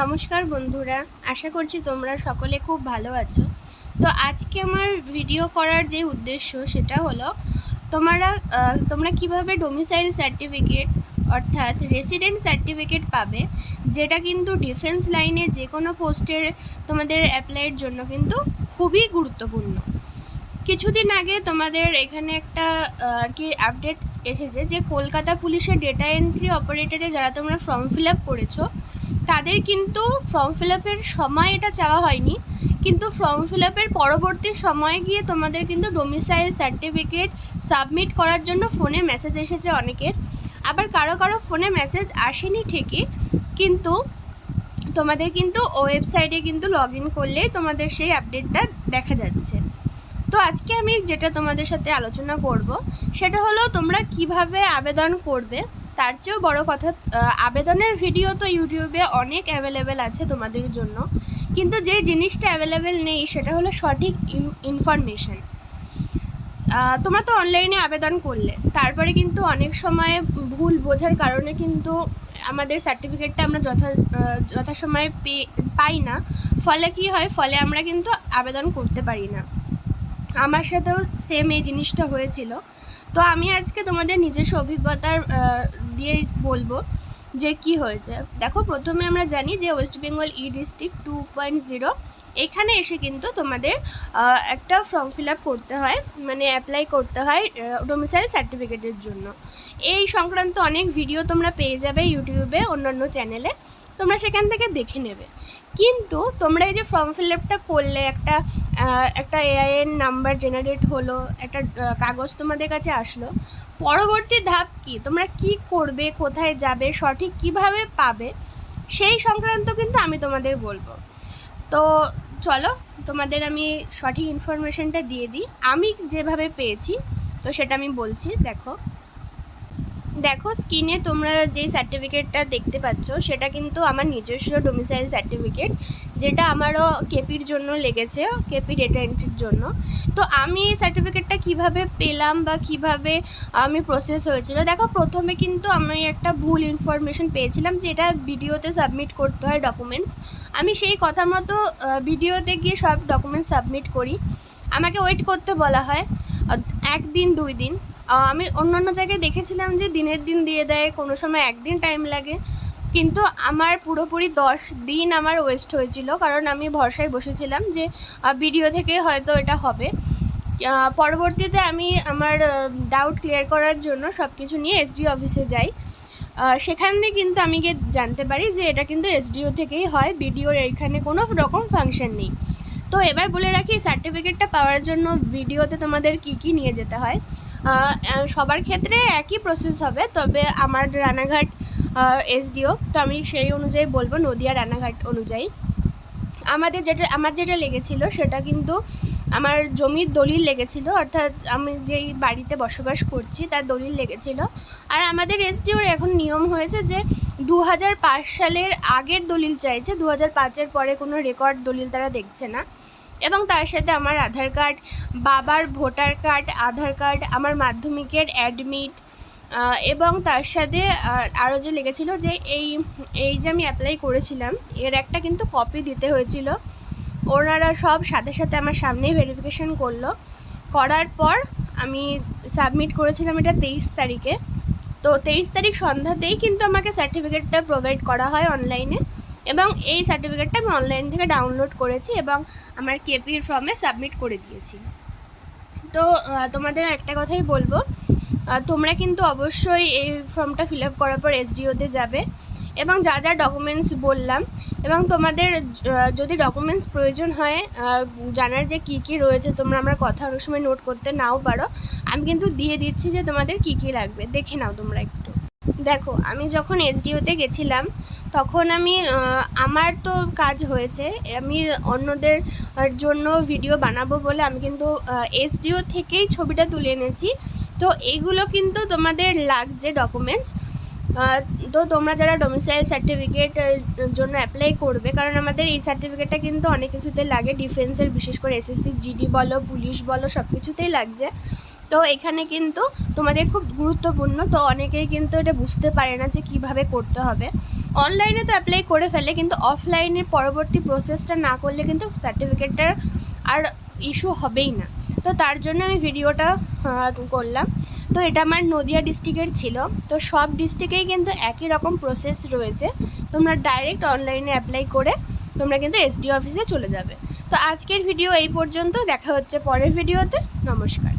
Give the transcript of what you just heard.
নমস্কার বন্ধুরা, আশা করছি তোমরা সকলে খুব ভালো আছো। তো আজকে আমার ভিডিও করার যে উদ্দেশ্য সেটা হলো তোমরা কিভাবে ডোমিসাইল সার্টিফিকেট অর্থাৎ রেসিডেন্ট সার্টিফিকেট পাবে, যেটা কিন্তু ডিফেন্স লাইনে যে কোনো পোস্টের তোমাদের অ্যাপ্লাইয়ের জন্য কিন্তু খুবই গুরুত্বপূর্ণ। কিছুদিন আগে তোমাদের এখানে একটা আর কি আপডেট এসেছে যে কলকাতা পুলিশের ডেটা এন্ট্রি অপারেটরে যারা তোমরা ফর্ম ফিল আপ করেছো তাদের কিন্তু ফর্ম ফিল আপের সময় এটা চাওয়া হয়নি, কিন্তু ফর্ম ফিল আপের পরবর্তী সময়ে গিয়ে তোমাদের কিন্তু ডোমিসাইল সার্টিফিকেট সাবমিট করার জন্য ফোনে মেসেজ এসেছে অনেকের। আবার কারো কারো ফোনে মেসেজ আসেনি ঠিকই, কিন্তু তোমাদের কিন্তু ওয়েবসাইটে কিন্তু লগ ইন করলে তোমাদের সেই আপডেটটা দেখা যাচ্ছে। তো আজকে আমি যেটা তোমাদের সাথে আলোচনা করব সেটা হলো তোমরা কিভাবে আবেদন করবে। তার চেয়েও বড় কথা, আবেদনের ভিডিও তো ইউটিউবে অনেক অ্যাভেলেবেল আছে তোমাদের জন্য, কিন্তু যে জিনিসটা অ্যাভেলেবেল নেই সেটা হলো সঠিক ইনফরমেশান। তোমরা তো অনলাইনে আবেদন করলে, তারপরে কিন্তু অনেক সময় ভুল বোঝার কারণে কিন্তু আমাদের সার্টিফিকেটটা আমরা যথাসময়ে পাই না। ফলে কি হয়, ফলে আমরা কিন্তু আবেদন করতে পারি না। আমার সাথেও সেম এই জিনিসটা হয়েছিল। তো আমি আজকে তোমাদের নিজস্ব অভিজ্ঞতার দিয়ে বলবো যে কি হয়েছে। দেখো, প্রথমে আমরা জানি যে ওয়েস্ট বেঙ্গল ডিস্ট্রিক্ট 2.0 এখানে এসে কিন্তু তোমাদের একটা ফর্ম ফিল আপ করতে হয়, মানে অ্যাপ্লাই করতে হয় ডোমিসাইল সার্টিফিকেটের জন্য। এই সংক্রান্ত অনেক ভিডিও তোমরা পেয়ে যাবে ইউটিউবে, অন্যান্য চ্যানেলে, তোমরা সেখান থেকে দেখে নেবে। কিন্তু তোমরা এই যে ফর্ম ফিল আপটা করলে, একটা এআইএন নাম্বার জেনারেট হলো, একটা কাগজ তোমাদের কাছে আসলো, পরবর্তী ধাপ কি, তোমরা কি করবে, কোথায় যাবে, সঠিক কিভাবে পাবে, সেই সংক্রান্ত কিন্তু আমি তোমাদের বলবো। তো চলো তোমাদের আমি সঠিক ইনফরমেশনটা দিয়ে দিই, আমি যেভাবে পেয়েছি। তো সেটা আমি বলছি। দেখো স্ক্রিনে তোমরা যেই সার্টিফিকেটটা দেখতে পাচ্ছ সেটা কিন্তু আমার নিজস্ব ডোমিসাইল সার্টিফিকেট, যেটা আমারও কেপির জন্য লেগেছে, কেপি ডেটা এন্ট্রির জন্য। তো আমি এই সার্টিফিকেটটা কিভাবে পেলাম বা কিভাবে আমি প্রসেস হয়েছিল, দেখো প্রথমে কিন্তু আমি একটা ভুল ইনফরমেশন পেয়েছিলাম যে এটা ভিডিওতে সাবমিট করতে হয় ডকুমেন্টস। আমি সেই কথা মতো ভিডিওতে গিয়ে সব ডকুমেন্টস সাবমিট করি। আমাকে ওয়েট করতে বলা হয় 1 দিন 2 দিন। আমি অন্য জায়গায় দেখেছিলাম যে দিনের দিন দিয়ে দেয়, কোনো সময় 1 দিন টাইম লাগে, কিন্তু আমার পুরোপুরি 10 দিন আমার ওয়েস্ট হয়েছিল, কারণ আমি ভরসায় বসেছিলাম যে ভিডিও থেকে হয়তো এটা হবে। পরবর্তীতে আমি আমার ডাউট ক্লিয়ার করার জন্য সব কিছু নিয়ে এসডিও অফিসে যাই। সেখানে কিন্তু আমি গিয়ে জানতে পারি যে এটা কিন্তু এসডিও থেকেই হয়, ভিডিওর এখানে কোনো রকম ফাংশন নেই। তো এবার বলে রাখি, সার্টিফিকেটটা পাওয়ার জন্য ভিডিওতে তোমাদের কি নিয়ে যেতে হয়। সবার ক্ষেত্রে একই প্রসেস হবে, তবে আমার রানাঘাট এসডিও, তো আমি সেই অনুযায়ী বলবো, নদিয়া রানাঘাট অনুযায়ী। আমার যেটা লেগেছিলো সেটা কিন্তু আমার জমির দলিল লেগেছিলো, অর্থাৎ আমি যেই বাড়িতে বসবাস করছি তার দলিল লেগেছিলো। আর আমাদের এসডিওর এখন নিয়ম হয়েছে যে 2005 সালের আগের দলিল চাইছে, 2005-এর পরে কোনো রেকর্ড দলিল তারা দেখছে না। এবং তার সাথে আমার আধার কার্ড, বাবার ভোটার কার্ড, আধার কার্ড, আমার মাধ্যমিকের অ্যাডমিট, এবং তার সাথে আরও যে লেগেছিল যে এই যে আমি অ্যাপ্লাই করেছিলাম এর একটা কিন্তু কপি দিতে হয়েছিল। ওনারা সব সাথে সাথে আমার সামনেই ভেরিফিকেশান করার পর আমি সাবমিট করেছিলাম এটা 23 তারিখে। তো 23 তারিখ সন্ধ্যাতেই কিন্তু আমাকে সার্টিফিকেটটা প্রোভাইড করা হয় অনলাইনে, এবং এই সার্টিফিকেটটা আমি অনলাইন থেকে ডাউনলোড করেছি এবং আমার কেপির ফর্মে সাবমিট করে দিয়েছি। তো তোমাদের একটা কথাই বলবো, তোমরা কিন্তু অবশ্যই এই ফর্মটা ফিল আপ করার পর এসডিওতে যাবে এবং যা যা ডকুমেন্টস বললাম, এবং তোমাদের যদি ডকুমেন্টস প্রয়োজন হয় জানার যে কী রয়েছে, তোমরা আমার কথা অনেক সময় নোট করতে নাও পারো, আমি কিন্তু দিয়ে দিচ্ছি যে তোমাদের কী লাগবে, দেখে নাও তোমরা একটু। দেখো, আমি যখন এসডিওতে গেছিলাম তখন আমার তো কাজ হয়েছে, আমি অন্যদের জন্য ভিডিও বানাবো বলে আমি কিন্তু এসডিও থেকেই ছবিটা তুলে এনেছি। তো এইগুলো কিন্তু তোমাদের লাগছে ডকুমেন্টস। তো তোমরা যারা ডোমিসাইল সার্টিফিকেট জন্য অ্যাপ্লাই করবে, কারণ আমাদের এই সার্টিফিকেটটা কিন্তু অনেক কিছুতে লাগে, ডিফেন্সের বিশেষ করে এসএসসি জিডি বলো, পুলিশ বলো, সব কিছুতেই লাগছে। তো এখানে কিন্তু তোমাদের খুব গুরুত্বপূর্ণ। তো অনেকেই কিন্তু এটা বুঝতে পারে না যে কিভাবে করতে হবে। অনলাইনে তো অ্যাপ্লাই করে ফেলে, কিন্তু অফলাইনের পরবর্তী প্রসেসটা না করলে কিন্তু সার্টিফিকেটটার আর ইস্যু হবেই না। তো তার জন্য আমি ভিডিওটা করলাম। তো এটা আমার নদিয়া ডিস্ট্রিক্টের ছিল। তো সব ডিস্ট্রিক্টেই কিন্তু একই রকম প্রসেস রয়েছে। তোমরা ডাইরেক্ট অনলাইনে অ্যাপ্লাই করে তোমরা কিন্তু এসডিও অফিসে চলে যাবে। তো আজকের ভিডিও এই পর্যন্ত, দেখা হচ্ছে পরের ভিডিওতে। নমস্কার।